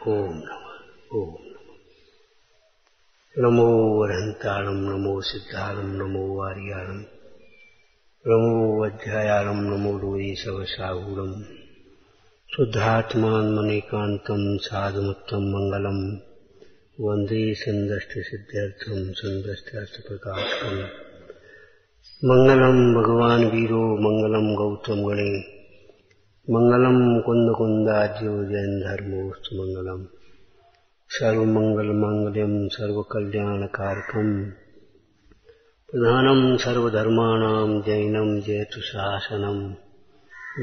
ओम नमः। ओम नमो वरहंतारं नमो सिद्धारं नमो वारियारं नमो वज्रायारं नमो लोये सवसाहूरं शुद्धात्मान मनेकान्तं साधुमुत्तम मंगलम वंदे संदष्टसिद्ध्यर्थं संदष्टार्थप्रकाशकम् मंगलम भगवान वीरो मंगलम गौतम गणे मंगलम कुंद कुंदाज्यो जैन धर्मोस्तु मंगलम सर्वमंगल मांगल्यम सर्वकल्याणकारकम प्रधानम सर्वधर्माणां जैनम जयतु शासनम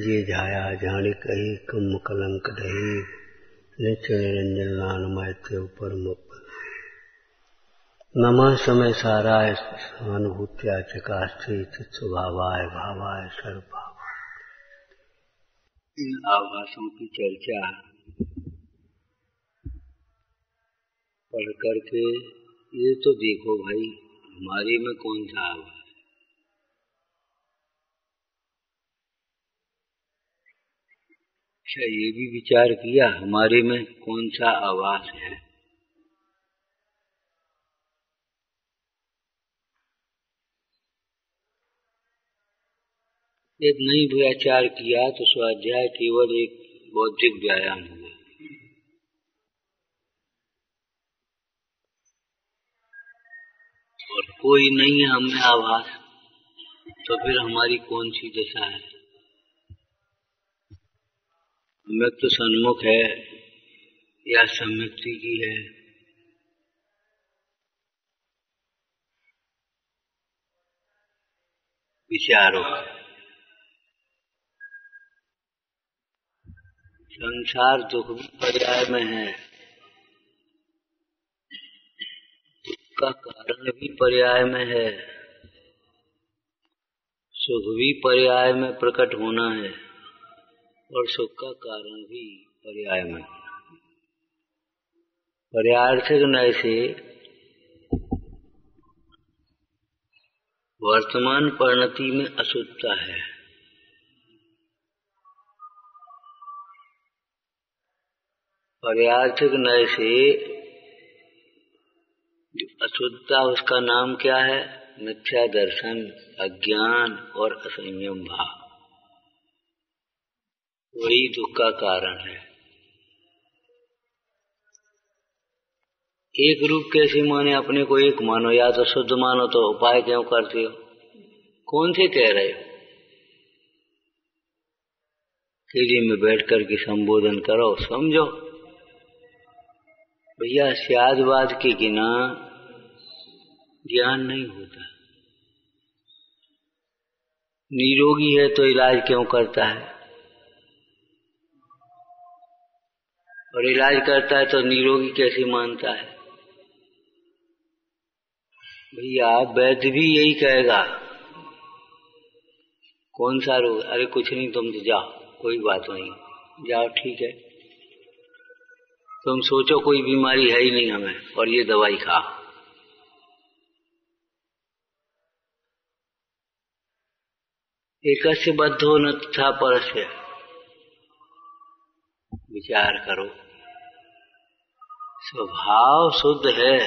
जे जाया जानिक एकम कलंक दहे नित्य निरंजन नानमैत्य परम नमः समय साराय सहानुभूत्या चकास्ते चित्स्वभावाय भावाय सर्वभावाय। इन आभासों की चर्चा पढ़ करके ये तो देखो भाई हमारे में कौन सा आभास है। अच्छा ये भी विचार किया हमारे में कौन सा आभास है। यदि नहीं विचार किया तो स्वाध्याय केवल एक बौद्धिक व्यायाम हुआ। और कोई नहीं है हमें आभास तो फिर हमारी कौन सी दशा है। हमें तो सन्मुख है या सम्मुक्ति की है। विचारो संसार दुख भी पर्याय में है, दुख का कारण भी पर्याय में है, सुख भी पर्याय में प्रकट होना है और सुख का कारण भी पर्याय में। पर्यायर्थिक नय से वर्तमान परिणति में अशुद्धता है। पर्यायर्थिक नय से जो अशुद्धता उसका नाम क्या है? मिथ्या दर्शन, अज्ञान और असंयम भाव। वही दुख का कारण है। एक रूप कैसे माने? अपने को एक मानो या तो शुद्ध मानो तो उपाय क्यों करते हो? कौन से कह रहे हो? किले में बैठ करके संबोधन करो, समझो भैया स्यादवाद के बिना ज्ञान नहीं होता। निरोगी है तो इलाज क्यों करता है? और इलाज करता है तो निरोगी कैसे मानता है? भैया वैद्य भी यही कहेगा। कौन सा रोग? अरे कुछ नहीं, तुम तो जाओ, कोई बात नहीं, जाओ ठीक है। तुम सोचो कोई बीमारी है ही नहीं हमें और ये दवाई खाओ। एकस्य बद्धो न तथा परस्य। विचार करो, स्वभाव शुद्ध है,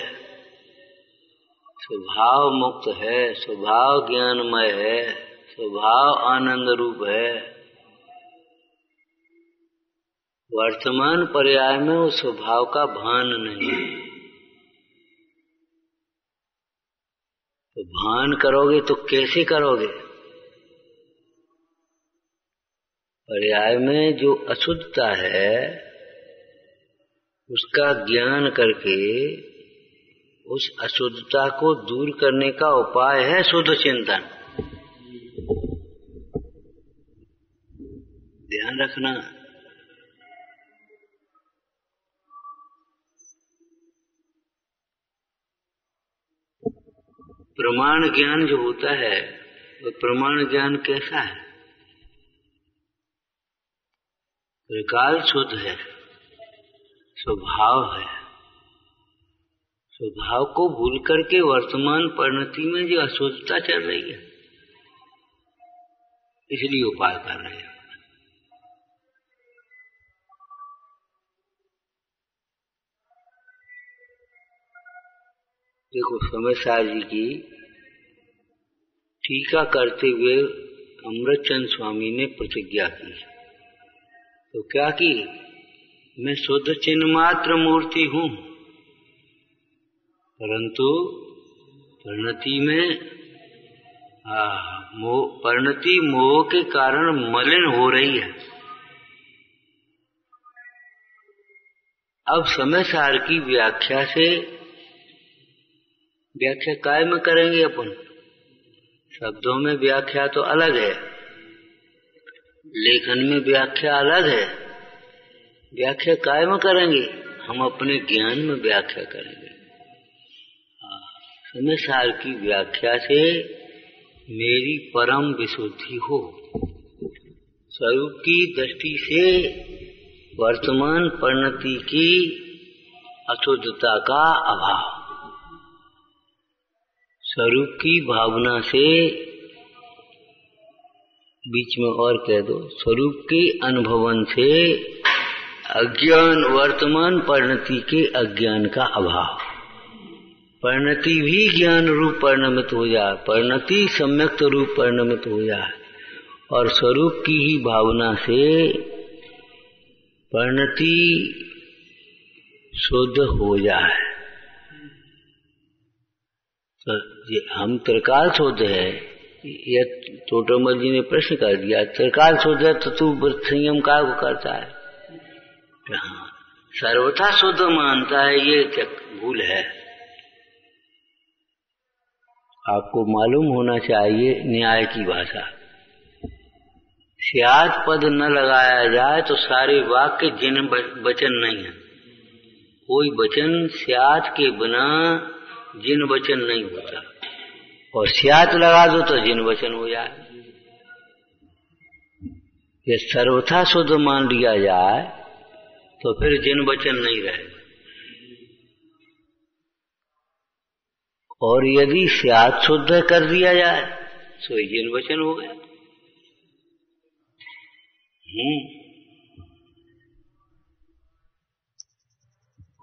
स्वभाव मुक्त है, स्वभाव ज्ञानमय है, स्वभाव आनंद रूप है। वर्तमान पर्याय में उस स्वभाव का भान नहीं है। तो भान करोगे तो कैसे करोगे? पर्याय में जो अशुद्धता है उसका ज्ञान करके उस अशुद्धता को दूर करने का उपाय है शुद्ध चिंतन। ध्यान रखना। प्रमाण ज्ञान जो होता है वो प्रमाण ज्ञान कैसा है? त्रिकाल शुद्ध है, स्वभाव है। स्वभाव को भूल करके वर्तमान परिणति में जो अशुद्धता चल रही है इसलिए उपाय कर रहे हैं। देखो समयसार जी की टीका करते हुए अमृतचंद स्वामी ने प्रतिज्ञा की। तो क्या की? मैं शुद्ध चिन्ह मात्र मूर्ति हूं, परंतु परिणति में परिणति मोह के कारण मलिन हो रही है। अब समयसार की व्याख्या से व्याख्या काय में करेंगे अपन? शब्दों में व्याख्या तो अलग है, लेखन में व्याख्या अलग है। व्याख्या काय में करेंगे? हम अपने ज्ञान में व्याख्या करेंगे। समयसार की व्याख्या से मेरी परम विशुद्धि हो, स्वरूप की दृष्टि से वर्तमान परिणति की अशुद्धता का अभाव, स्वरूप की भावना से, बीच में और कह दो, स्वरूप के अनुभवन से अज्ञान, वर्तमान परिणति के अज्ञान का अभाव। परिणति भी ज्ञान रूप परिणमित हो जाए, परिणति सम्यक्त रूप परिणमित हो जाए, और स्वरूप की ही भावना से परिणति शुद्ध हो जाए। तो ये हम त्रिकाल शुद्ध है, यह तोटमल जी ने प्रश्न कर दिया, त्रिकाल शुद्ध है तो तू संयम का करता है? सर्वथा शुद्ध मानता है, ये भूल है। आपको मालूम होना चाहिए न्याय की भाषा। स्यात् पद न लगाया जाए तो सारे वाक्य जिन वचन नहीं है। कोई वचन स्यात् के बिना जिन वचन नहीं होता, और स्यात् लगा दो तो जिन वचन हो जाए। ये सर्वथा शुद्ध मान लिया जाए तो फिर जिन वचन नहीं रहेगा, और यदि स्यात् शुद्ध कर दिया जाए तो जिन वचन हो गया।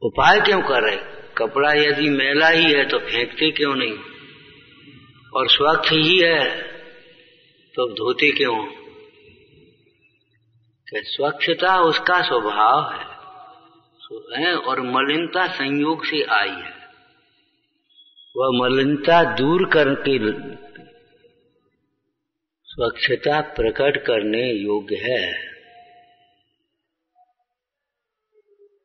उपाय क्यों कर रहे? कपड़ा यदि मैला ही है तो फेंकते क्यों नहीं, और स्वच्छ ही है तो धोते क्यों? कि स्वच्छता उसका स्वभाव है और मलिनता संयोग से आई है। वह मलिनता दूर करके स्वच्छता प्रकट करने योग्य है।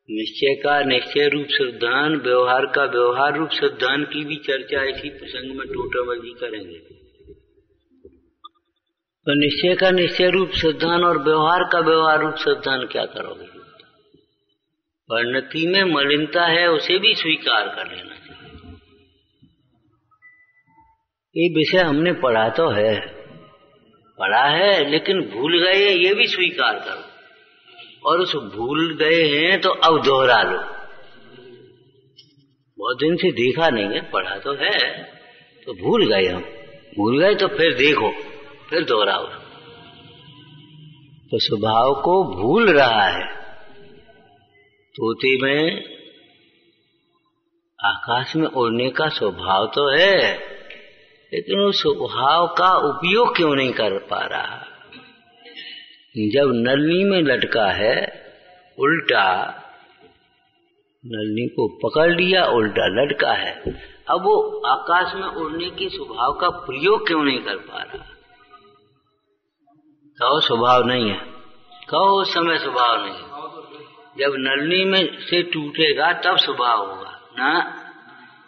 निश्चय का निश्चय रूप सिद्धांत, व्यवहार का व्यवहार रूप सिद्धांत की भी चर्चा इसी प्रसंग में टोटमल जी करेंगे। तो निश्चय का निश्चय रूप सिद्धांत और व्यवहार का व्यवहार रूप सिद्धांत क्या करोगे? परिणति में मलिनता है, उसे भी स्वीकार कर लेना चाहिए। ये विषय हमने पढ़ा तो है, लेकिन भूल गए, ये भी स्वीकार करो। और उस भूल गए हैं तो अब दोहरा लो। बहुत दिन से देखा नहीं है, पढ़ा तो है, तो भूल गए हम, भूल गए तो फिर देखो, फिर दोहराओ। तो स्वभाव को भूल रहा है। तोते में आकाश में उड़ने का स्वभाव तो है, लेकिन उस स्वभाव का उपयोग क्यों नहीं कर पा रहा? जब नलनी में लटका है, उल्टा नलनी को पकड़ लिया, उल्टा लटका है, अब वो आकाश में उड़ने के स्वभाव का प्रयोग क्यों नहीं कर पा रहा? कहो स्वभाव नहीं है, कहो उस समय स्वभाव नहीं है। जब नलनी में से टूटेगा तब स्वभाव होगा ना।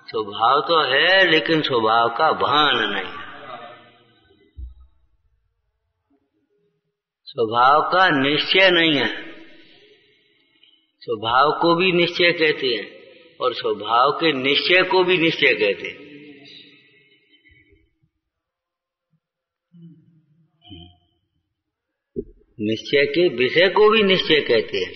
स्वभाव तो है, लेकिन स्वभाव का भान नहीं है। स्वभाव का निश्चय नहीं है। स्वभाव को भी निश्चय कहते हैं और स्वभाव के निश्चय को भी निश्चय कहते हैं। निश्चय के विषय को भी निश्चय कहते हैं,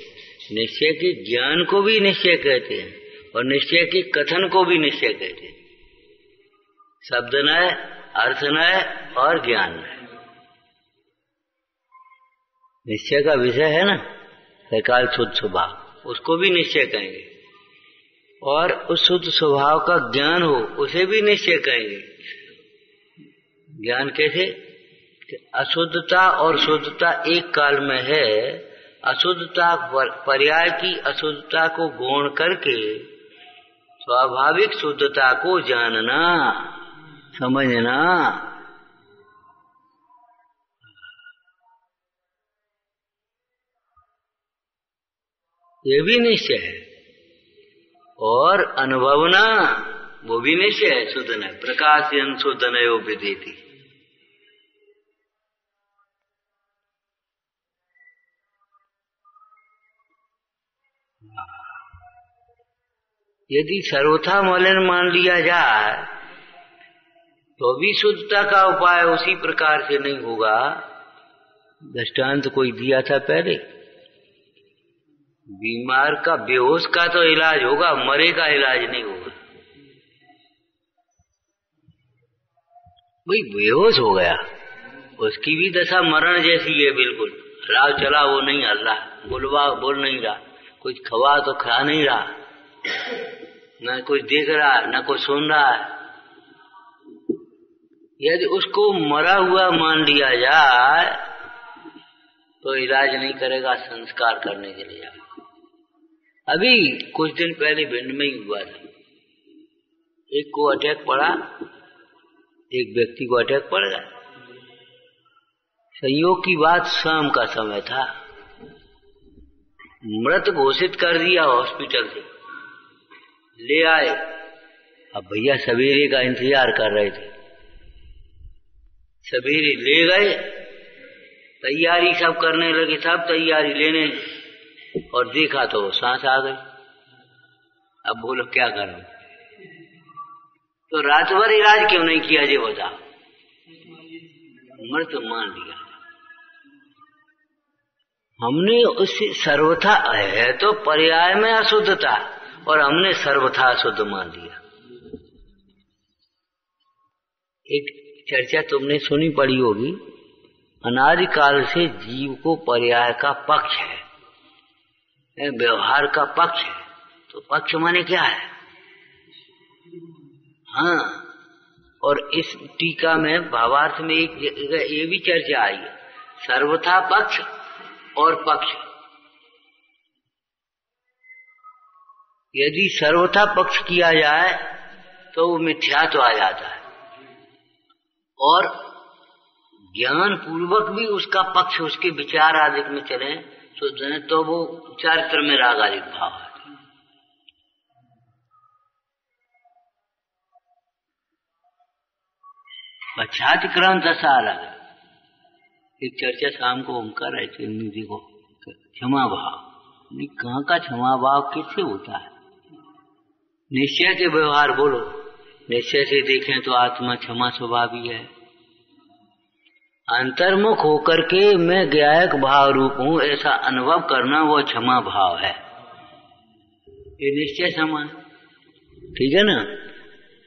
निश्चय के ज्ञान को भी निश्चय कहते हैं, और निश्चय के कथन को भी निश्चय कहते हैं। शब्द नय, अर्थ नय और ज्ञान नय। निश्चय का विषय है ना त्रिकाल शुद्ध स्वभाव, उसको भी निश्चय कहेंगे। और उस शुद्ध स्वभाव का ज्ञान हो, उसे भी निश्चय कहेंगे। ज्ञान कैसे? अशुद्धता और शुद्धता एक काल में है। अशुद्धता पर्याय की अशुद्धता को गौण करके स्वाभाविक शुद्धता को जानना, समझना। ये भी निश्चय है। और अनुभवना, वो भी निश्चय है। शुद्ध न प्रकाशन शुद्ध नयो विदेती। यदि सर्वथा मलिन मान लिया जाए तो भी शुद्धता का उपाय उसी प्रकार से नहीं होगा। दृष्टांत कोई दिया था पहले, बीमार का बेहोश का तो इलाज होगा, मरे का इलाज नहीं होगा। भाई बेहोश हो गया, उसकी भी दशा मरण जैसी है बिल्कुल। राव चला वो नहीं हल रहा, बोल नहीं रहा, कुछ खवा तो खा नहीं रहा, न कुछ देख रहा न कुछ सुन रहा है। यदि उसको मरा हुआ मान लिया जाए तो इलाज नहीं करेगा, संस्कार करने के लिए जाएगा। अभी कुछ दिन पहले भिंड में ही हुआ था, एक को अटैक पड़ा, एक व्यक्ति को अटैक पड़ गया। संयोग की बात शाम का समय था, मृत घोषित कर दिया हॉस्पिटल से, ले आए। अब भैया सवेरे का इंतजार कर रहे थे, सवेरे ले गए, तैयारी सब करने लगे, सब तैयारी लेने, और देखा तो सांस आ गई। अब बोलो क्या करूं? तो रात भर इलाज क्यों नहीं किया जी बता? मृत मान लिया हमने। उससे सर्वथा है तो पर्याय में अशुद्धता, और हमने सर्वथा अशुद्ध मान लिया। एक चर्चा तुमने सुनी पड़ी होगी, अनादिकाल से जीव को पर्याय का पक्ष है, व्यवहार का पक्ष है। तो पक्ष माने क्या है? हाँ, और इस टीका में भावार्थ में एक ये भी चर्चा आई है, सर्वथा पक्ष और पक्ष। यदि सर्वथा पक्ष किया जाए तो वो मिथ्यात्व आ जाता है, और ज्ञान पूर्वक भी उसका पक्ष, उसके विचार आदि में चले तो वो चारित्र में राग आदि भाव है। पश्चातिक्रम दशा अलग है। एक चर्चा शाम को हम कर रहे थे, निधि को क्षमा भाव, कहाँ का क्षमा भाव किससे होता है? निश्चय के व्यवहार बोलो, निश्चय से देखें तो आत्मा क्षमा स्वभावी है। अंतर्मुख होकर के मैं ज्ञायक भाव रूप हूं, ऐसा अनुभव करना वो क्षमा भाव है। ये निश्चय समान, ठीक है ना?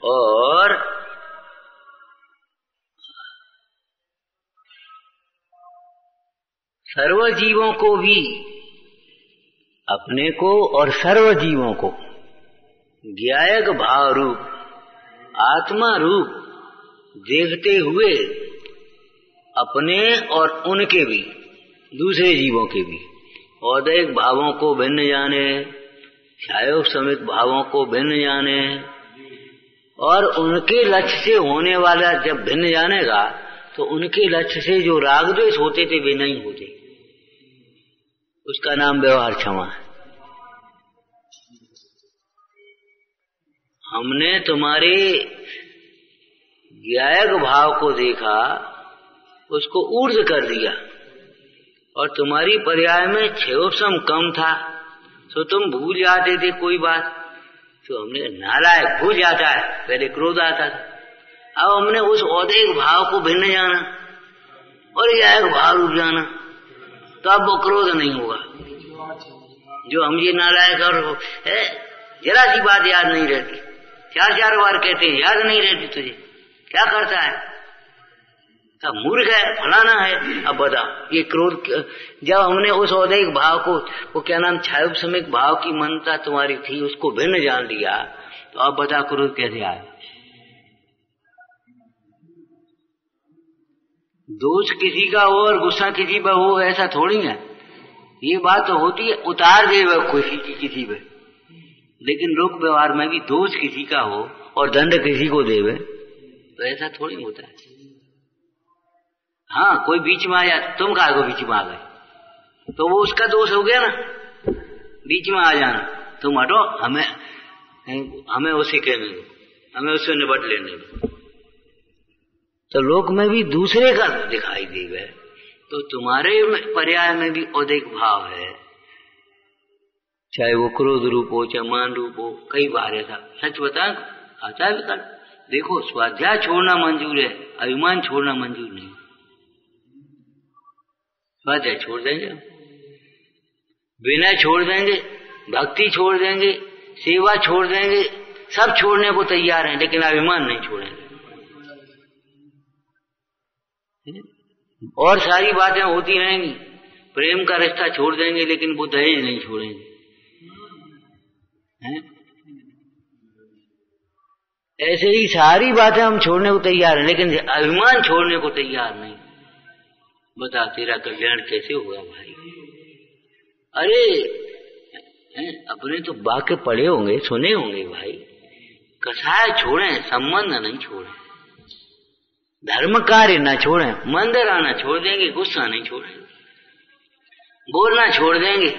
और सर्व जीवों को भी, अपने को और सर्व जीवों को ज्ञायक भाव रूप, आत्मा रूप देखते हुए अपने और उनके भी, दूसरे जीवों के भी औदैहिक भावों को भिन्न जाने, छायोग समित भावों को भिन्न जाने, और उनके लक्ष्य से होने वाला जब भिन्न जानेगा तो उनके लक्ष्य से जो राग द्वेष होते थे वे नहीं होते। उसका नाम व्यवहार क्षमा है। हमने तुम्हारे ज्ञायक भाव को देखा, उसको ऊर्ध्व कर दिया, और तुम्हारी पर्याय में क्षयोपशम कम था, तो तुम भूल जाते थे कोई बात। तो हमने नालायक भूल जाता है, पहले क्रोध आता था, अब हमने उस औदैहिक भाव को भिन्न जाना और ज्ञायक भाव रूप जाना, तो अब वो क्रोध नहीं होगा। जो हम ये नालायक और है, जरा सी बात याद नहीं रहती, 4-4 बार कहते हैं याद नहीं रहती तुझे, क्या करता है? अब मूर्ख है, फलाना है। अब बताओ, ये क्रोध जब हमने उस औदैहिक भाव को, वो क्या नाम, क्षायोपशमिक भाव की मनता तुम्हारी थी, उसको भिन्न जान लिया, तो अब बता क्रोध कैसे आए? दोष किसी का हो और गुस्सा किसी पर हो, ऐसा थोड़ी है। ये बात तो होती है, उतार दे किसी पे, लेकिन लोक व्यवहार में भी दोष किसी का हो और दंड किसी को देवे, तो ऐसा थोड़ी होता है। हाँ, कोई बीच में आ जाए, तुम कहा को बीच में आ गए, तो वो उसका दोष हो गया ना, बीच में आ जाना। तुम हटो, हमें उसे कहने दो, हमें उससे निपट लेने दो। तो लोक में भी दूसरे का दिखाई देगा, तो तुम्हारे पर्याय में भी औदैहिक भाव है, चाहे वो क्रोध रूप हो चाहे मान रूप हो। कई बार ऐसा सच बता आता है विकल्प। देखो, स्वाध्याय छोड़ना मंजूर है, अभिमान छोड़ना मंजूर नहीं। स्वाध्याय छोड़ देंगे, विनय छोड़ देंगे, भक्ति छोड़ देंगे, सेवा छोड़ देंगे, सब छोड़ने को तैयार हैं, लेकिन अभिमान नहीं छोड़ेंगे। और सारी बातें होती रहेंगी, प्रेम का रिश्ता छोड़ देंगे, लेकिन वो दहेज नहीं छोड़ेंगे। ऐसे ही सारी बातें हम छोड़ने को तैयार हैं, लेकिन अभिमान छोड़ने को तैयार नहीं। बता, तेरा कल्याण कैसे होगा भाई? अरे अपने तो वाक्य पढ़े होंगे, सुने होंगे भाई, कसाय छोड़ें, संबंध नहीं छोड़ें, धर्म कार्य न छोड़ें, मंदिर आना छोड़ देंगे, गुस्सा नहीं छोड़ेंगे, बोलना छोड़ देंगे,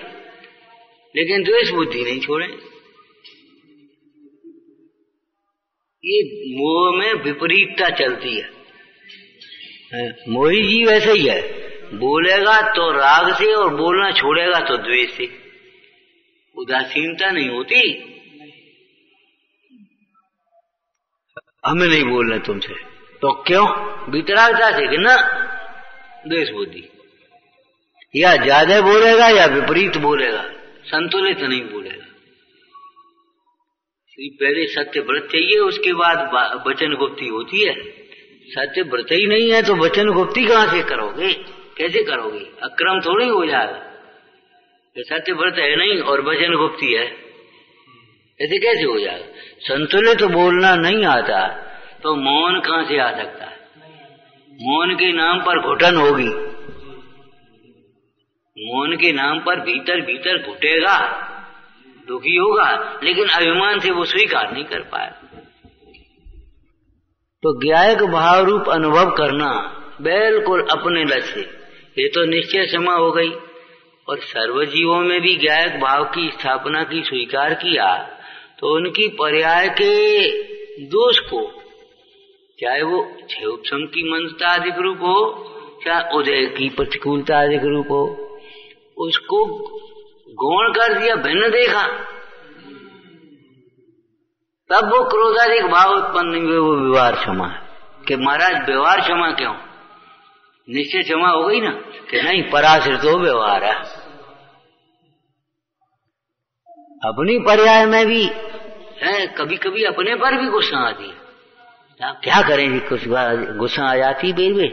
लेकिन द्वेष बुद्धि नहीं छोड़ेंगे। ये मोह में विपरीतता चलती है। मोही जी वैसे ही है, बोलेगा तो राग से और बोलना छोड़ेगा तो द्वेष से। उदासीनता नहीं होती, हमें नहीं बोलना तुमसे, तो क्यों? वितरागता से कि ना, द्वेष बुद्धि। या ज्यादा बोलेगा या विपरीत बोलेगा, संतुलित नहीं बोलेगा। पहले सत्य व्रत चाहिए, उसके बाद वचन गुप्ती होती है। सत्य व्रत ही नहीं है तो वचन गुप्ती कहां से करोगे? कैसे करोगे? अक्रम थोड़ी हो जाएगा। तो सत्य व्रत है नहीं और वचन गुप्ती है, ऐसे कैसे हो जाएगा? संतुलित बोलना नहीं आता तो मौन कहां से आ सकता है? मौन के नाम पर घुटन होगी, मौन के नाम पर भीतर भीतर घुटेगा, दुखी होगा, लेकिन अभिमान से वो स्वीकार नहीं कर पाया। तो ज्ञायक भाव रूप अनुभव करना बिल्कुल अपने लक्ष्य, ये तो निश्चय क्षमा हो गई। और सर्वजीवों में भी ज्ञायक भाव की स्थापना की स्वीकार किया, तो उनकी पर्याय के दोष को, चाहे वो क्षयोपशम की मनता अधिक रूप हो, चाहे उदय की प्रतिकूलता अधिक रूप हो, उसको गौण कर दिया, भिन्न देखा, तब वो क्रोधाधिक भाव उत्पन्न नहीं हुए। वो व्यवहार क्षमा है कि महाराज व्यवहार क्षमा क्यों? निश्चय क्षमा हो गई ना, कि नहीं पराश्रित हो व्यवहार है। अपनी पर्याय में भी है, कभी कभी अपने पर भी गुस्सा आती है। क्या करेंगे, कुछ गुस्सा आ जाती बेरबे,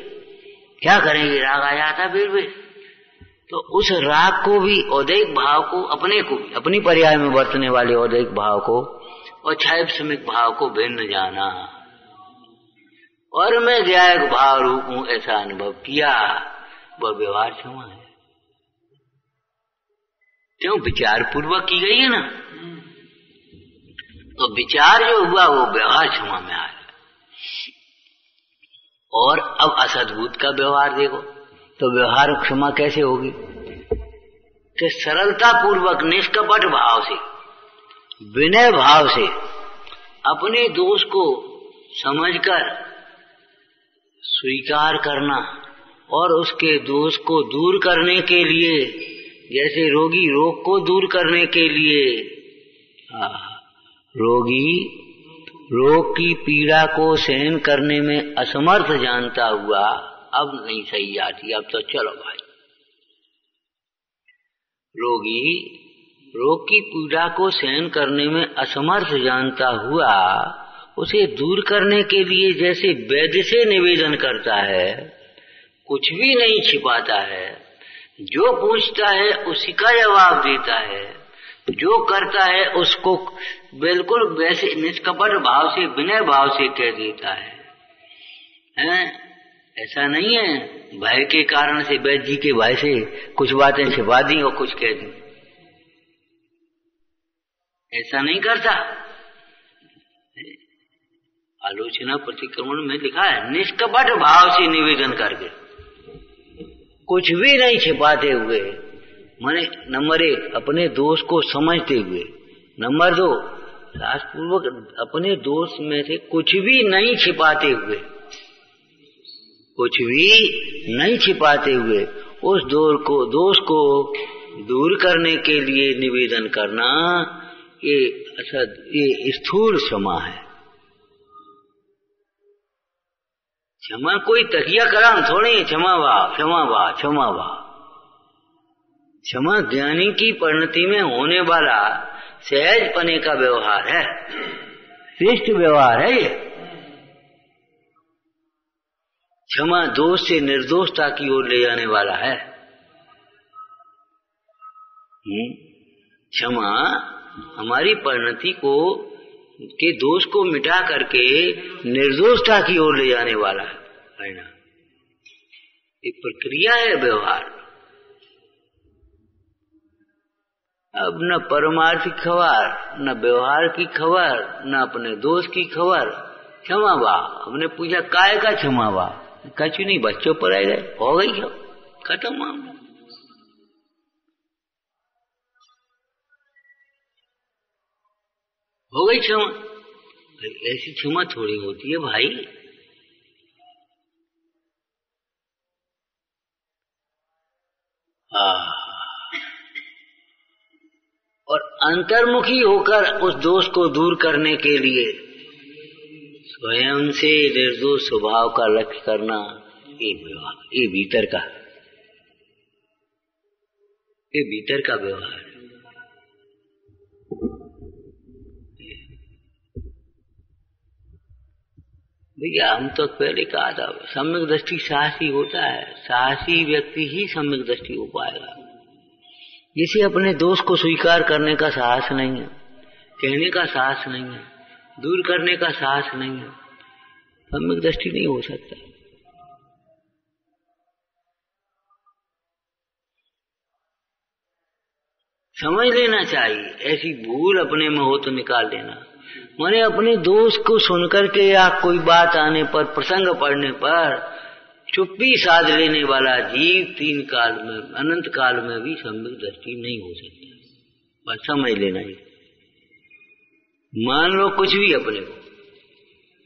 क्या करेंगे, राग आ जाता बेरबे। तो उस राग को भी, औदैहिक भाव को, अपने को, अपनी पर्याय में बरतने वाले औदैहिक भाव को और क्षयोपशमिक भाव को भिन्न जाना, और मैं ज्ञायक भाव रूप हूं ऐसा अनुभव किया, वह व्यवहार क्षमा है। क्यों? विचार पूर्वक की गई है ना, तो विचार जो हुआ वो व्यवहार क्षमा में आया। और अब असद्भुत का व्यवहार देखो, तो व्यवहार क्षमा कैसे होगी? कि सरलता पूर्वक, निष्कपट भाव से, विनय भाव से अपने दोष को समझकर स्वीकार करना, और उसके दोष को दूर करने के लिए, जैसे रोगी रोग को दूर करने के लिए, रोगी रोग की पीड़ा को सहन करने में असमर्थ जानता हुआ, अब नहीं सही जाती, अब तो चलो भाई, रोगी रोग की पीड़ा को सहन करने में असमर्थ जानता हुआ, उसे दूर करने के लिए जैसे वैद्य से निवेदन करता है, कुछ भी नहीं छिपाता है, जो पूछता है उसी का जवाब देता है, जो करता है उसको बिल्कुल वैसे निष्कपट भाव से, विनय भाव से कह देता है। ऐसा नहीं है भय के कारण से, वैद्य जी के भय से कुछ बातें छिपा दी और कुछ कह दी, ऐसा नहीं करता। आलोचना प्रतिक्रमण में लिखा है निष्कपट भाव से निवेदन करके, कुछ भी नहीं छिपाते हुए, माने नंबर 1 अपने दोष को समझते हुए, नंबर 2 शास्त्रपूर्वक अपने दोष में से कुछ भी नहीं छिपाते हुए, कुछ भी नहीं छिपाते हुए उस दोष को दूर करने के लिए निवेदन करना, ये स्थूल क्षमा है। क्षमा कोई तकिया कराम थोड़ी, क्षमा वाह क्षमा वाह क्षमा वाह। क्षमा ज्ञानी की परिणति में होने वाला सहज पने का व्यवहार है, श्रेष्ठ व्यवहार है ये। क्षमा दोष से निर्दोषता की ओर ले जाने वाला है। क्षमा हमारी परिणति को के दोष को मिटा करके निर्दोषता की ओर ले जाने वाला है ना। एक प्रक्रिया है व्यवहार। अब न परमार्थिक खबर, न व्यवहार की खबर, न अपने दोष की खबर। क्षमा बा, हमने पूछा काय का क्षमा बा, कछु नहीं, बच्चों पर आ गए, हो गई क्यों, खत्म मामला। हो गई क्षमा। ऐसी क्षमा थोड़ी होती है भाई। और अंतर्मुखी होकर उस दोष को दूर करने के लिए स्वयं से निर्दोष स्वभाव का लक्ष्य करना, ये भीतर का व्यवहार है। भैया हम तो पहले कहा था, सम्यक दृष्टि साहसी होता है, साहसी व्यक्ति ही सम्यक दृष्टि हो पाएगा। जिसे अपने दोष को स्वीकार करने का साहस नहीं है, कहने का साहस नहीं है, दूर करने का साहस नहीं है, सम्यक दृष्टि नहीं हो सकता। समझ लेना चाहिए, ऐसी भूल अपने में हो तो निकाल लेना। माने अपने दोष को सुनकर के या कोई बात आने पर, प्रसंग पड़ने पर चुप्पी साध लेने वाला जीव 3 काल में, अनंत काल में भी सम्यक दृष्टि नहीं हो सकता। बस समझ लेना ही। मान लो कुछ भी अपने को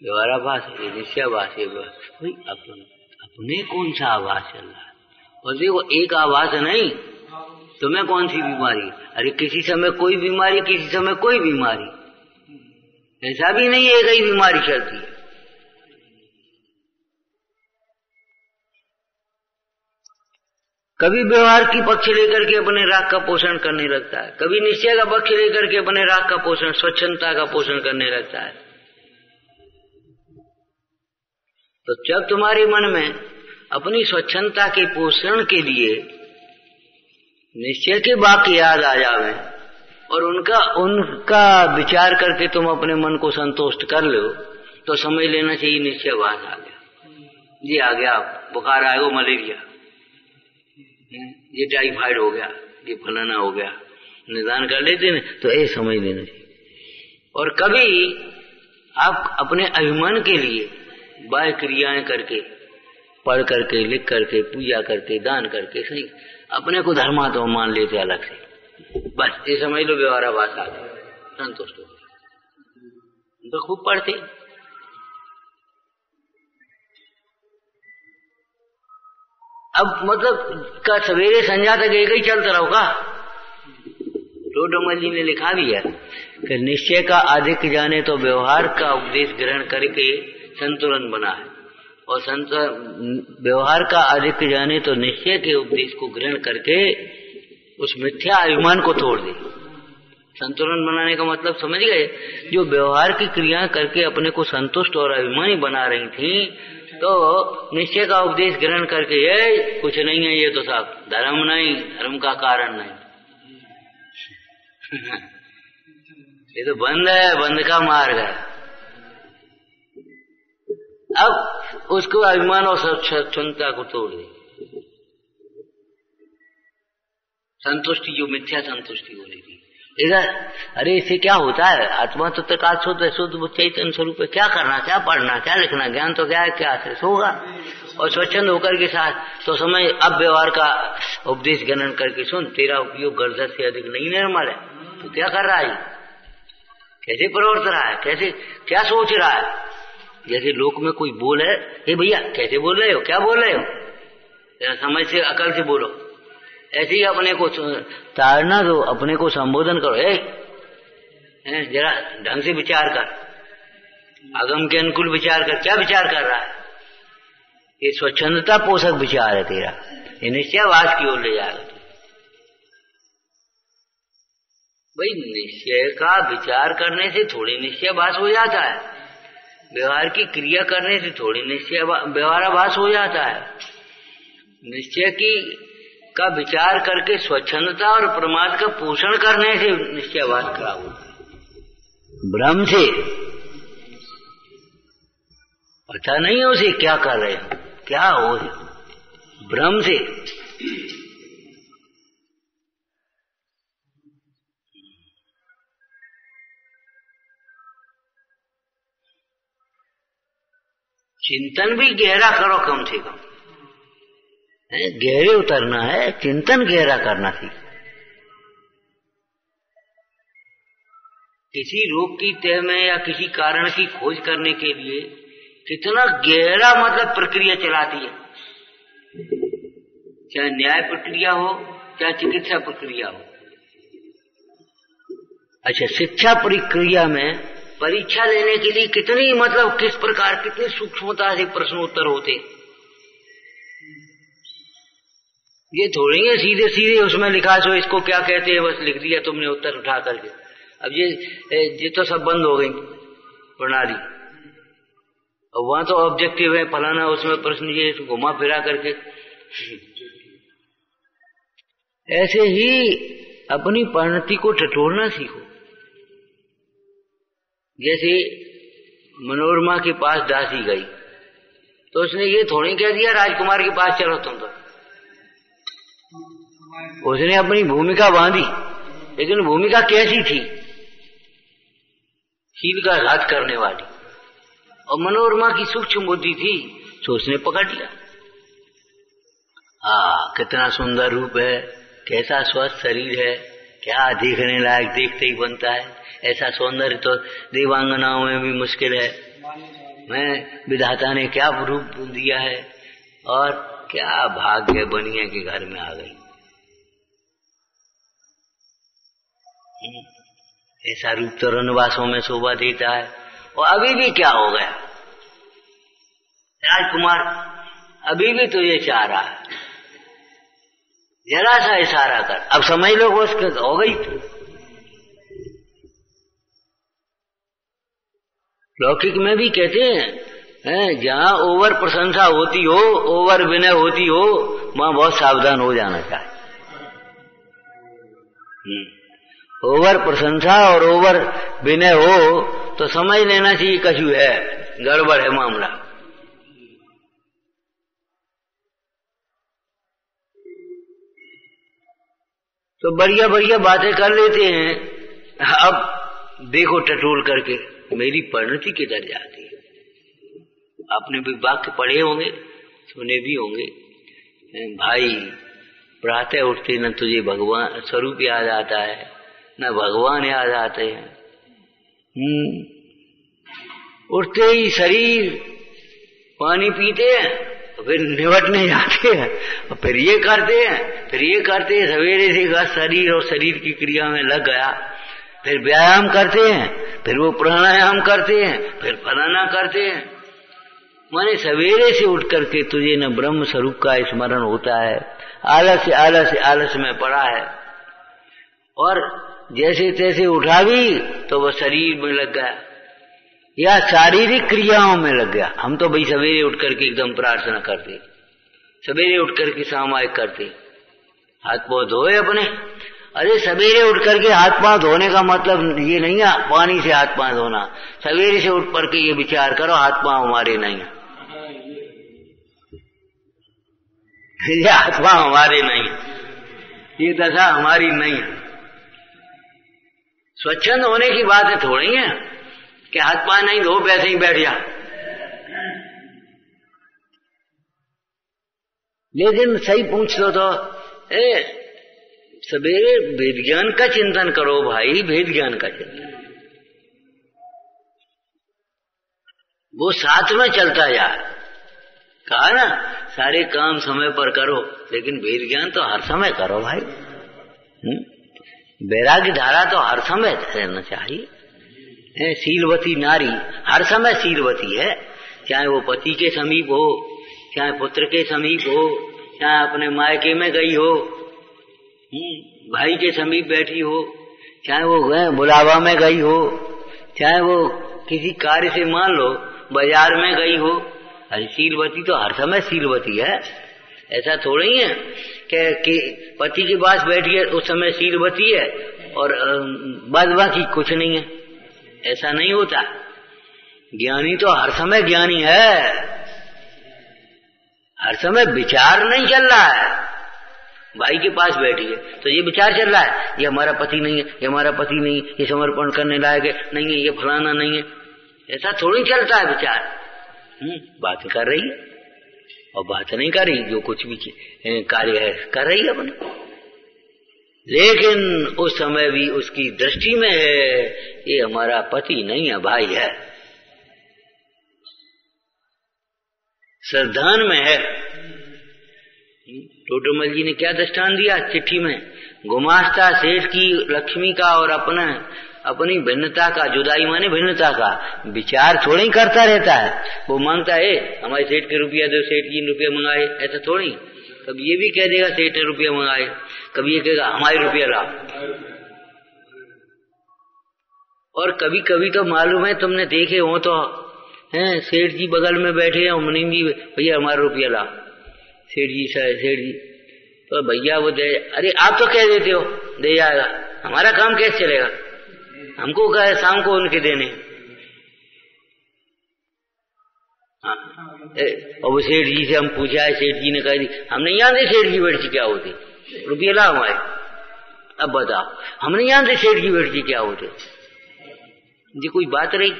व्यवहाराभास है, निश्चयाभास है, भाई अपने कौन सा आभास चल रहा है। और देखो एक आभास नहीं, तुम्हें कौन सी बीमारी, अरे किसी समय कोई बीमारी, किसी समय कोई बीमारी, ऐसा भी नहीं है कई बीमारी चलती है। कभी व्यवहार की पक्ष लेकर के अपने राग का पोषण करने लगता है, कभी निश्चय का पक्ष लेकर के अपने राग का पोषण, स्वच्छंदता का पोषण करने लगता है। तो जब तुम्हारे मन में अपनी स्वच्छंदता के पोषण के लिए निश्चय के वाक्य याद आ जावे और उनका विचार करके तुम अपने मन को संतुष्ट कर लो, तो समझ लेना चाहिए निश्चय बात आ गया, ये आ गया, बुखार आएगा, मलेरिया, ये टाइफाइड हो गया, ये फलाना हो गया, निदान कर लेते ना, तो ये समझ लेना चाहिए। और कभी आप अपने अभिमान के लिए बाह्य क्रियाएं करके, पढ़ करके, लिख करके, पूजा करके, दान करके, सही अपने को धर्मात्मा मान लेते अलग से, बस ये समझ लो व्यवहाराभास आ गया, संतुष्ट हो गए। तो खूब पढ़ते, अब मतलब का सवेरे संध्या तक एक ही चलता रहो का। डोमल जी ने लिखा भी है कि निश्चय का अधिक जाने तो व्यवहार का उपदेश ग्रहण करके संतुलन बना है, और व्यवहार का अधिक जाने तो निश्चय के उपदेश को ग्रहण करके उस मिथ्या अभिमान को तोड़ दे, संतुलन बनाने का मतलब समझ गए? जो व्यवहार की क्रियाएं करके अपने को संतुष्ट और अभिमानी बना रही थी, तो निश्चय का उपदेश ग्रहण करके ये कुछ नहीं है, ये तो सब धर्म नहीं, धर्म का कारण नहीं, ये तो बंद है, बंद का मार्ग है। अब उसको अभिमान और स्वच्छंदता को तोड़ दे, संतुष्टि जो मिथ्या संतुष्टि हो रही थी इधर। अरे इससे क्या होता है? आत्मा तो प्रकाश शुद्ध है, शुद्ध चैतन्य स्वरूप है। क्या करना, क्या पढ़ना, क्या लिखना, ज्ञान तो क्या है, क्या आश्रय होगा। और स्वच्छंद होकर के साथ तो समय अब व्यवहार का उपदेश ग्रहण करके सुन, तेरा उपयोग गर्दन से अधिक नहीं निर्मल है। तो क्या कर रहा है, कैसे प्रवर्त रहा है, कैसे क्या सोच रहा है? जैसे लोक में कोई बोले, हे भैया कैसे बोल रहे हो, क्या बोल रहे हो, जरा समझ से अकल से बोलो। ऐसे ही अपने को ताड़ना दो, अपने को संबोधन करो, जरा ढंग से विचार कर, आगम के अनुकूल विचार कर। क्या विचार कर रहा है? ये स्वच्छंदता पोषक विचार है तेरा, ये निश्चयवास की ओर ले जाएगा। भाई निश्चय का विचार करने से थोड़ी निश्चयवास हो जाता है, व्यवहार की क्रिया करने से थोड़ी निश्चय व्यवहाराभास हो जाता है। निश्चय की का विचार करके स्वच्छंदता और प्रमाद का पोषण करने से निश्चयवास खराब होता है। भ्रम से पता नहीं उसे क्या कर रहे हैं, क्या हो, भ्रम से। चिंतन भी गहरा करो, कम से कम गहरे उतरना है, चिंतन गहरा करना सीख। किसी रोग की तह में या किसी कारण की खोज करने के लिए कितना गहरा मतलब प्रक्रिया चलाती है, चाहे न्याय प्रक्रिया हो चाहे चिकित्सा प्रक्रिया हो। अच्छा, शिक्षा प्रक्रिया में परीक्षा लेने के लिए कितनी मतलब किस प्रकार कितनी सूक्ष्मता से प्रश्नोत्तर होते। ये थोड़ी है सीधे सीधे उसमें लिखा सो इसको क्या कहते हैं, बस लिख दिया तुमने उत्तर उठा करके। अब ये तो सब बंद हो गई प्रणाली। और वहां तो ऑब्जेक्टिव है, फलाना उसमें प्रश्न ये घुमा फिरा करके। ऐसे ही अपनी परिणति को टटोलना सीखो। जैसे मनोरमा के पास दासी गई तो उसने ये थोड़ी कह दिया राजकुमार के पास चलो तुम, तो उसने अपनी भूमिका बांधी, लेकिन भूमिका कैसी थी? शील का घात करने वाली। और मनोरमा की सूक्ष्म बुद्धि थी तो उसने पकड़ लिया। कितना सुंदर रूप है, कैसा स्वस्थ शरीर है, क्या देखने लायक देखते ही बनता है। ऐसा सौंदर्य तो देवांगनाओं में भी मुश्किल है। मैं विधाता ने क्या रूप दिया है, और क्या भाग्य बनिया के घर में आ गई। ऐसा रूप तो रनवासों में शोभा देता है। और अभी भी क्या हो गया, राजकुमार अभी भी तुझे चाह रहा है, जरा सा इशारा कर, अब समझ लो वो हो गई। लौकिक में भी कहते हैं जहां ओवर प्रशंसा होती हो, ओवर विनय होती हो, वहां बहुत सावधान हो जाना चाहिए। ओवर प्रशंसा और ओवर विनय हो तो समझ लेना चाहिए कछु है, गड़बड़ है मामला। तो बढ़िया बढ़िया बातें कर लेते हैं, अब देखो टटोल करके मेरी परिणति किधर जाती है। आपने भी वाक्य पढ़े होंगे, सुने भी होंगे, भाई प्रातः उठते न तुझे भगवान स्वरूप याद आता है, न भगवान याद आते हैं। उठते ही शरीर पानी पीते हैं, फिर निवटने जाते हैं, और फिर ये करते हैं, फिर ये करते हैं। सवेरे से शरीर और शरीर की क्रिया में लग गया, फिर व्यायाम करते हैं, फिर वो प्राणायाम करते हैं, फिर फलाना करते हैं। माने सवेरे से उठ करके तुझे न ब्रह्म स्वरूप का स्मरण होता है, आलस आलस आलस में पड़ा है। और जैसे तैसे उठा भी तो वो शरीर में लग गया या शारीरिक क्रियाओं में लग गया। हम तो भाई सवेरे उठ करके एकदम प्रार्थना करते, सवेरे उठ करके सामायिक करते, हाथ पांव धोए अपने। अरे सवेरे उठ करके हाथ पांव धोने का मतलब ये नहीं है पानी से हाथ पांव धोना। सवेरे से उठ करके ये विचार करो हाथ पांव हमारे नहीं है, ये हाथ पांव हमारे नहीं है, ये दशा हमारी नहीं है। स्वच्छंद होने की बात है थोड़ी है कि हाथ पांव नहीं धो वैसे ही बैठ जा। लेकिन सही पूछ लो तो सवेरे वेद ज्ञान का चिंतन करो भाई, वेद ज्ञान का चिंतन वो साथ में चलता यार। कहा ना सारे काम समय पर करो, लेकिन वेद ज्ञान तो हर समय करो भाई। वैराग्य धारा तो हर समय रहना चाहिए। शीलवती नारी हर समय शीलवती है, चाहे वो पति के समीप हो, चाहे पुत्र के समीप हो, चाहे अपने मायके में गई हो, भाई के समीप बैठी हो, चाहे वो बुलावा में गई हो, चाहे वो किसी कार्य से मान लो बाजार में गई हो। अरे शीलवती तो हर समय शीलवती है। ऐसा थोड़ी है कि पति के पास बैठी है उस समय शीलवती है और बाद बाकी कुछ नहीं है, ऐसा नहीं होता। ज्ञानी तो हर समय ज्ञानी है, हर समय विचार नहीं चल रहा है। भाई के पास बैठी है तो ये विचार चल रहा है ये हमारा पति नहीं है, ये हमारा पति नहीं है, ये समर्पण करने लायक है नहीं है, ये फलाना नहीं है। ऐसा थोड़ी चलता है विचार। बात कर रही है और बात नहीं कर रही, जो कुछ भी कार्य है कर रही है अपने, लेकिन उस समय भी उसकी दृष्टि में है ये हमारा पति नहीं है, भाई है, श्रद्धान में है। टोटोमल जी ने क्या दृष्टांत दिया चिट्ठी में, गुमास्ता सेठ की लक्ष्मी का और अपनी भिन्नता का, जुदाई माने भिन्नता का विचार थोड़ी करता रहता है। वो मांगता है हमारे सेठ के रुपया दो, सेठ जी रुपया मंगाए, ऐसा थोड़ी। कभी ये भी कह देगा सेठ ने रुपया मंगाए, कभी ये कहेगा हमारे रुपया ला। और कभी कभी तो मालूम है तुमने देखे हो तो हैं सेठ जी बगल में बैठे हैं, मुनीम जी भैया हमारा रुपया ला, सेठ जी तो भैया वो दे। अरे आप तो कह देते हो दे जाएगा, हमारा काम कैसे चलेगा, हमको क्या है शाम को उनके देने। और वो सेठ जी से हम पूछा है, सेठ जी ने कहा हम नहीं जानते सेठ की बेटी क्या होती, रुपये ला हमारे। अब बताओ हम नहीं जानते सेठ की बेटी क्या होते, जी कोई बात रही।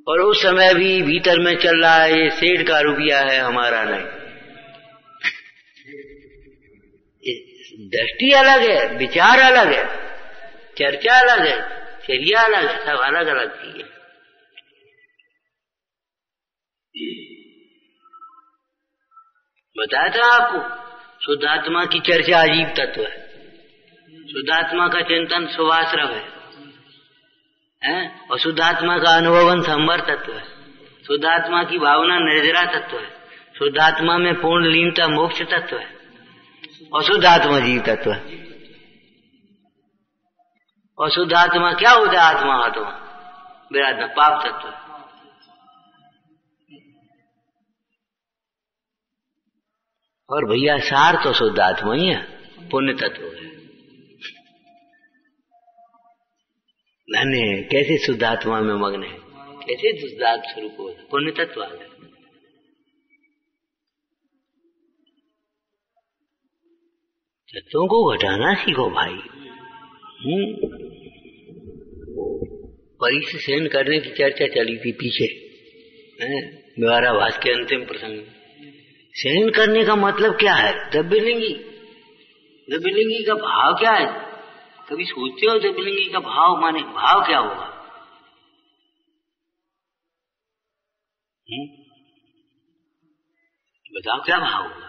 और उस समय भी भीतर में चल रहा है ये सेठ का रुपया है हमारा नहीं। दृष्टि अलग है, विचार अलग है, चर्चा अलग है, चर्या अलग है, सब अलग अलग चीज है। बताया था आपको शुद्धात्मा की चर्चा अजीब तत्व है, शुद्धात्मा का चिंतन सुभाश्रव है, और शुद्धात्मा का अनुभवन संवर तत्व है, शुद्धात्मा की भावना निर्जरा तत्व है, शुद्धात्मा में पूर्ण लीनता मोक्ष तत्व है, और शुद्धात्मा जीव तत्व है। और शुद्धात्मा क्या होता है, आत्मा आत्मा विरात्मा पाप तत्व है। और भैया सार तो शुद्धात्मा ही है, पुण्य तत्व है। धन्य कैसे शुद्धात्मा में मग्न है, कैसे शुद्धात्म स्वरूप हो, पुण्य तत्व आ गया। तत्वों को घटाना सीखो भाई। परी से सहन करने की चर्चा चली थी पीछे व्यवहाराभास के अंतिम प्रसंग में। सहन करने का मतलब क्या है, द्रव्यलिंगी, द्रव्यलिंगी का भाव क्या है, कभी सोचते हो द्रव्यलिंगी का भाव माने भाव क्या होगा? बताओ क्या भाव होगा?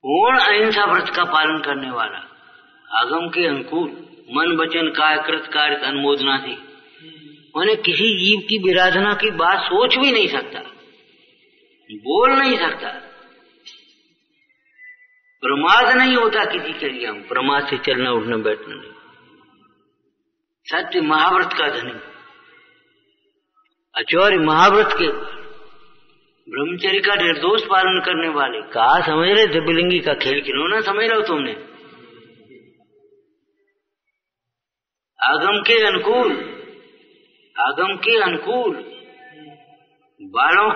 पूर्ण अहिंसा व्रत का पालन करने वाला, आगम के अनुकूल, मन वचन काय कृत कार्य अनुमोदना थी, माने किसी जीव की विराधना की बात सोच भी नहीं सकता, बोल नहीं सकता, प्रमाद नहीं होता किसी क्रिया में, प्रमाद से चलना उठना बैठना नहीं। सत्य महाव्रत का धनी, आचार्य महाव्रत के, ब्रह्मचर्य का निर्दोष पालन करने वाले। कहा समझ रहे द्रव्यलिंगी का खेल खिलौना समझ रहे हो तुमने? आगम के अनुकूल, आगम के अनुकूल बालों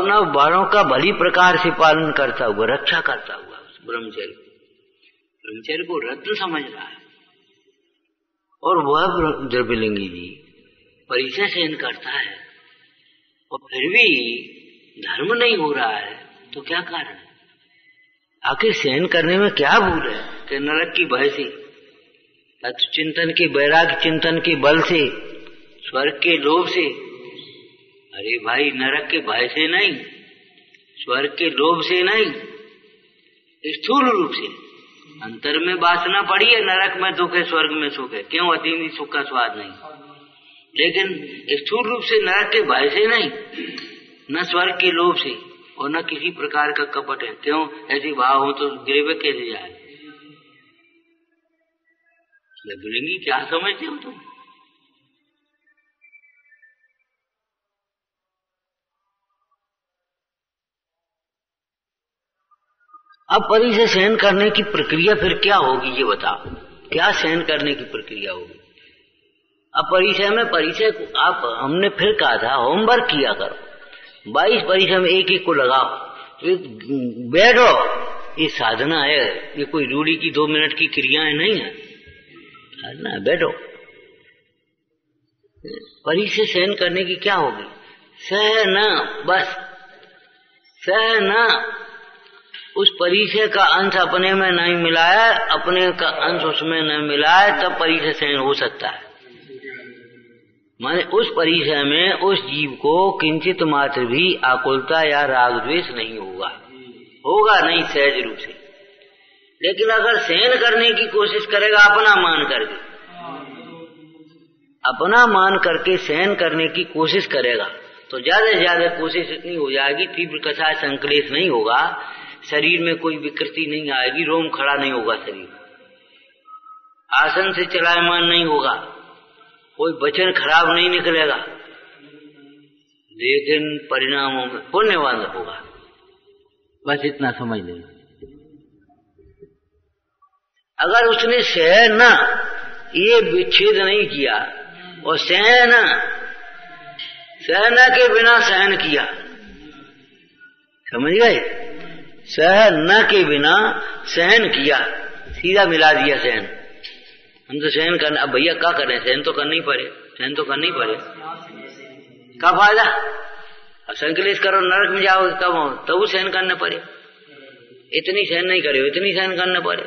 नव बालों का भली प्रकार से पालन करता हुआ, रक्षा करता हुआ ब्रह्मचर्य, ब्रह्मचर्य को रत्न समझ रहा है। और वह द्रव्यलिंगी जी परिचय सहन करता है और फिर भी धर्म नहीं हो रहा है, तो क्या कारण है? आखिर सहन करने में क्या भूल है कि नरक की भय से, तत्व चिंतन के, वैराग्य चिंतन के बल से, स्वर्ग के लोभ से? अरे भाई, नरक के भय से नहीं, स्वर्ग के लोभ से नहीं, स्थूल रूप से अंतर में वासना पड़ी है। नरक में दुख है, स्वर्ग में सुख है, क्यों? अतीन्द्रिय सुख का स्वाद नहीं। लेकिन स्थूल रूप से नरक के भय से नहीं, न स्वर्ग के लोभ से, और न किसी प्रकार का कपट है। क्यों? ऐसी भाव हो तो गिरे कैसे जाए? द्रव्यलिंगी क्या समझते हो तुम? अब परि से सहन करने की प्रक्रिया फिर क्या होगी ये बताओ, क्या सहन करने की प्रक्रिया होगी? अब परिचय में, परिचय आप हमने फिर कहा था होमवर्क किया करो, 22 परिचय में एक एक को लगाओ, बैठो। ये साधना है, ये कोई रूढ़ी की 2 मिनट की क्रियाएं नहीं है, साधना। बैठो। परिचय सहन करने की क्या होगी? सहना, बस सहना। उस परिचय का अंश अपने में नहीं मिलाया, अपने का अंश उसमें नहीं मिलाया, तब परिचय सहन हो सकता है। माने उस परिचय में उस जीव को किंचित मात्र भी आकुलता या राग द्वेष नहीं होगा, होगा नहीं सहज रूप से। लेकिन अगर सहन करने की कोशिश करेगा अपना मान करके, अपना मान करके सहन करने की कोशिश करेगा, तो ज्यादा से ज्यादा कोशिश इतनी हो जाएगी, तीव्र कषाय संक्लेश नहीं होगा, शरीर में कोई विकृति नहीं आएगी, रोम खड़ा नहीं होगा शरीर, आसन से चलायमान नहीं होगा, कोई वचन खराब नहीं निकलेगा, लेकिन परिणामों में पुण्यवान होगा। बस इतना समझ लेना। अगर उसने सहना ये विच्छेद नहीं किया और सहना के बिना सहन किया, समझ गए? सहना के बिना सहन किया, सीधा मिला दिया सहन। हम तो सहन करना, अब भैया क्या करें, सहन तो करना ही पड़े, सहन तो करना ही पड़े। क्या फायदा? संकलेश करो, नरक में जाओगे, कब हो तब सहन करना पड़े। इतनी सहन नहीं करे, इतनी सहन करना पड़े।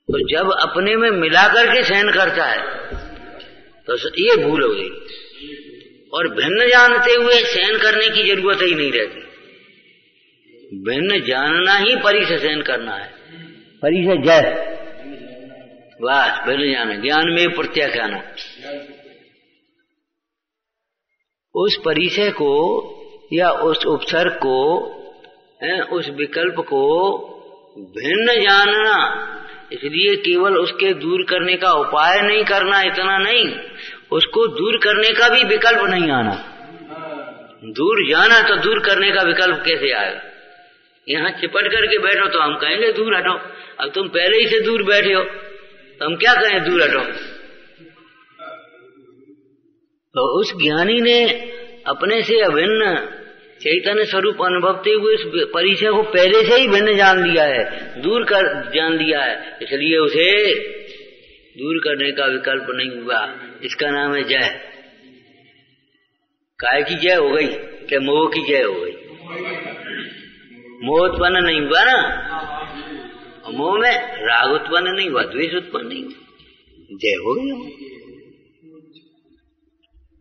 तो जब अपने में मिला करके सहन करता है तो ये भूल हो गई, और भिन्न जानते हुए सहन करने की जरूरत ही नहीं रहती। भिन्न जानना ही परि से सहन करना है, परि से जय, बस भिन्न जाना, ज्ञान में प्रत्याख्यान। उस परिचय को या उस उपसर्ग को, उस विकल्प को भिन्न जानना, इसलिए केवल उसके दूर करने का उपाय नहीं करना, इतना नहीं, उसको दूर करने का भी विकल्प नहीं आना। दूर जाना तो दूर करने का विकल्प कैसे आएगा? यहाँ चिपट करके बैठो तो हम कहेंगे दूर हटो, अब तुम पहले ही से दूर बैठे हो तो हम क्या कहें दूर हटो। तो उस ज्ञानी ने अपने से अभिन्न चैतन्य स्वरूप अनुभवते हुए इस परिचय को पहले से ही भिन्न जान लिया है, दूर कर जान लिया है, इसलिए उसे दूर करने का विकल्प नहीं हुआ। इसका नाम है जय। काय की जय हो गई? क्या मोह की जय हो गई? मोह उत्पन्न नहीं हुआ ना, मोह में राग उत्पन्न नहीं हुआ, द्वेष उत्पन्न नहीं हुआ, जय हो गई।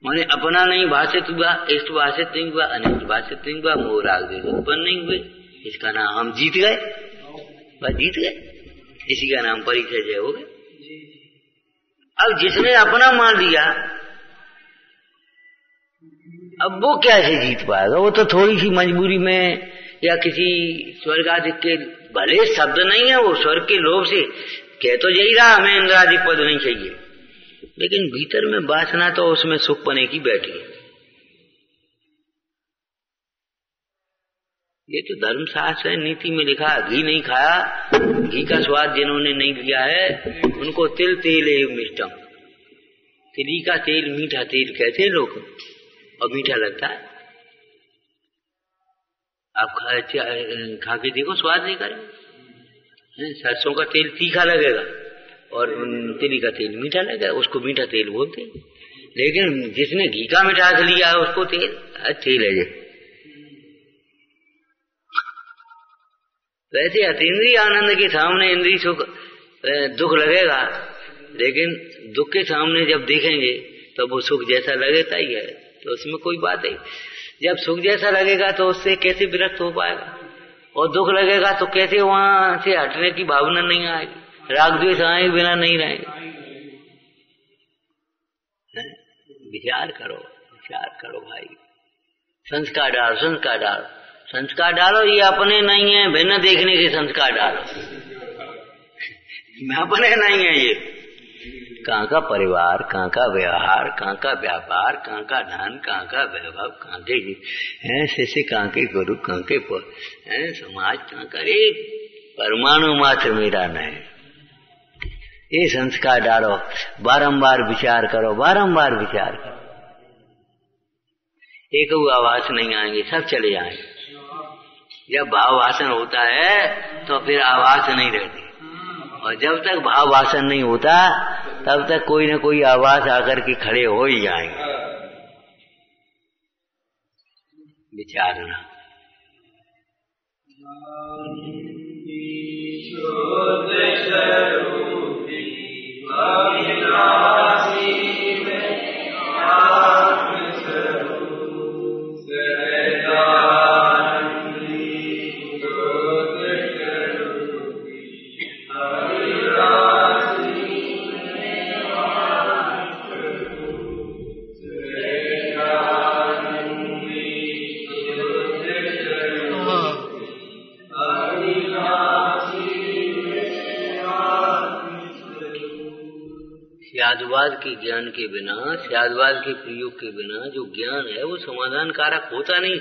माने अपना नहीं भाषित हुआ, इष्ट भाषित नहीं हुआ, अनिष्ट भाषित नहीं हुआ, मोह राग द्वेष उत्पन्न नहीं हुए, इसका नाम हम जीत गए, बस जीत गए, इसी का नाम परिचय जय हो गए। अब जिसने अपना मान लिया, अब वो कैसे जीत पाएगा? वो तो थोड़ी सी मजबूरी में या किसी स्वर्ग आदि के भले शब्द नहीं है, वो स्वर्ग के लोभ से कह तो यही रहा हमें इंद्रादि पद नहीं चाहिए, लेकिन भीतर में वासना तो उसमें सुख पने की बैठी है। ये तो धर्मशास्त्र है, नीति में लिखा, घी नहीं खाया, घी का स्वाद जिन्होंने नहीं लिया है उनको तिल तेल एवं मिष्टम, तिली का तेल मीठा तेल कहते हैं लोग, और मीठा लगता है। आप खा के देखो, स्वाद नहीं करें। सरसों का तेल तीखा लगेगा और तिली का तेल मीठा लगेगा, उसको मीठा तेल बोलते हैं। लेकिन जिसने घी का मिठास लिया है उसको तेल है। वैसे अतीन्द्रिय आनंद के सामने इंद्रिय सुख दुख लगेगा, लेकिन दुख के सामने जब देखेंगे तो वो सुख जैसा लगता ही है, तो उसमें कोई बात नहीं। जब सुख जैसा लगेगा तो उससे कैसे विरक्त हो पाएगा, और दुख लगेगा तो कैसे वहां से हटने की भावना नहीं आएगी, राग द्वेष आए बिना नहीं रहेंगे। विचार करो भाई, संस्कार डालो, संस्कार डालो। ये अपने नहीं है, भिन्न देखने के संस्कार डालो। अपने नहीं है ये, कहाँ का परिवार, कहाँ का व्यवहार, कहाँ का व्यापार, कहाँ का धन, कहाँ का वैभव, कहाँ के शिष्य, कहाँ के गुरु, कहाँ के समाज, कहाँ का परमाणु मात्र मेरा नहीं। ये संस्कार डालो, बारंबार विचार करो, बारंबार विचार करो। एक आवास नहीं आएंगे, सब चले जाएंगे। जब भाव वासन होता है तो फिर आवास नहीं रहती, और जब तक भाव वासन नहीं होता तब तक कोई न कोई आवाज आकर के खड़े हो ही जाएंगे। विचारना। स्यादवाद के ज्ञान के बिना, स्यादवाद के प्रयोग के बिना जो ज्ञान है वो समाधान कारक होता नहीं।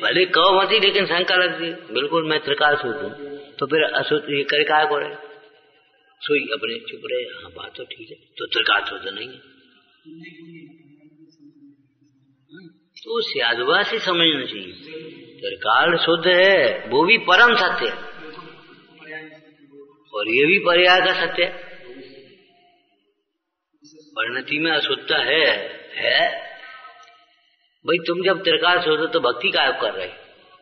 भले कहो मत ही, लेकिन शंका लगती है, बिल्कुल मैं त्रिकाल शुद्ध हूँ, तो फिर अशुद्ध ये करे काय को रहे, सोई अपने चुप रहे। हाँ बात तो ठीक है, तो त्रिकाल शुद्ध नहीं है, तो स्यादवाद से समझना चाहिए। त्रिकाल शुद्ध है, वो भी परम सत्य है, और ये भी पर्याय का सत्य है। परिणति में अशुद्धता है भाई। तुम जब त्रिकाल शुद्ध तो भक्ति काय कर रहे,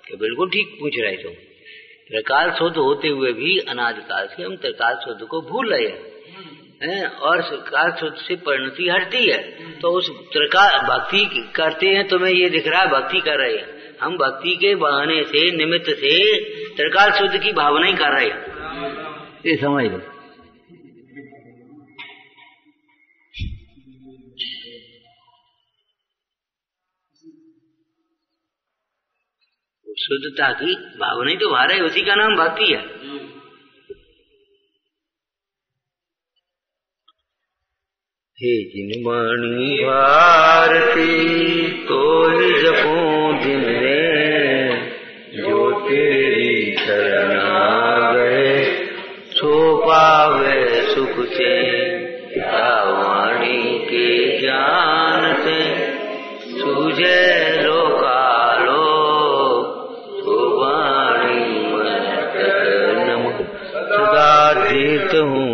कि बिल्कुल ठीक पूछ रहे तुम। त्रिकाल शुद्ध होते हुए भी अनादिकाल से हम त्रिकाल शुद्ध को भूल रहे हैं, और त्रिकाल शुद्ध से परिणति हटती है, तो उस त्रिकाल भक्ति करते हैं, तुम्हें ये दिख रहा है भक्ति कर रहे हैं। हम भक्ति के बहाने से, निमित्त से त्रिकाल शुद्ध की भावना ही कर रहे हैं, ये समझ लो। शुद्धता की भावना ही तो भार है, उसी का नाम भक्ति है। हे जिनवाणी भारती तो ही जपो दिन रे, जो तेरी शरण गए सो पावे सुख से। वाणी के ज्ञान से सूझे लोकालो, सदा जीत हूँ